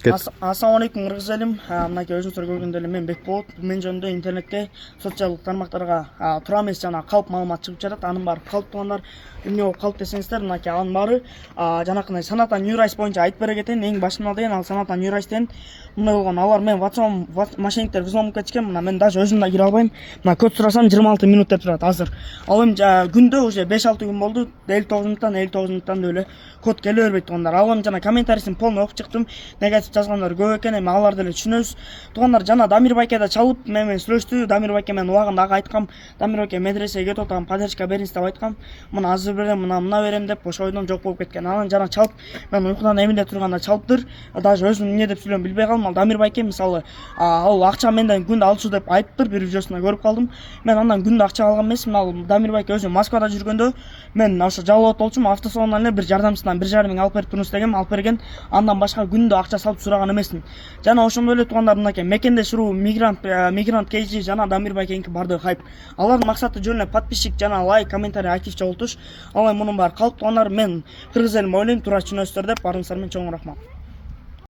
Ассалаумалейкум, кыргыз элим. Мынакей өзүңүздөр көргөндөй эле мен Бекболот. Мен жөнүндө интернетте социалдык тармактарга туура эмес жана калп маалымат чыгып жатат. Анын баары калп туугандар. Эмне болуп калп десеңиздер, мынакей анын баары жанакындай санатан Ньюрайс боюнча айтып берет экен. Эң башынан деген ал санатан Ньюрайстен мындай болгон. Алар мен WhatsApp мошенниктер взломдоп кетишкен. Мына мен даже өзүм да кире албайм. Мына код сурасам 26 минут деп турат азыр. Ал эми күндө уже 5-6 күн болду. 59 минуттан деп эле код келе бербейт туугандар. Ал эми жана комментарийсин полный окуп чыктым. Негатив жазгандар көп экен, эми аларды эле түшүнөбүз. Туугандар жана Дамир байкеда чалып менен сүйлөштү. Дамир байке мен убагында ага айткам. Дамир байке медресеге кетип атам, поддержка бериңиз деп айткам. Мына азыр берем, мына берем деп ошо ойдон жок болуп кеткен. Анан жана чалып мен уйкудан эмиле турганда чалыптыр. Даже өзүм эмне деп сүйлөм билбей калдым. Ал Дамир байке мисалы ал акча менден күндө алчу деп айтыптыр, бир видеосунда көрүп калдым. Мен андан күндө акча алган эмесмин. Ал Дамир байке өзү Москвада жүргөндө мен ошо жалоот болчумун, автосалондан эле бир жардамчысынан 1,5 миң алып берип туруңуз дегем, алып берген. Андан башка күндө акча салып сураган эмесмин. Жана ошондой эле туугандар мынакей Мекендеш ру, мигрант KG жана Дамир байкеники бардыгы хайп. Алардын максаты жөн эле подписчик жана лайк, комментарий, актив чогултуш. Ал эми мунун баары калп туугандар. Мен кыргыз элин ойлойм, туура түшүнөсүздөр деп барыңыздар менен чоң рахмат.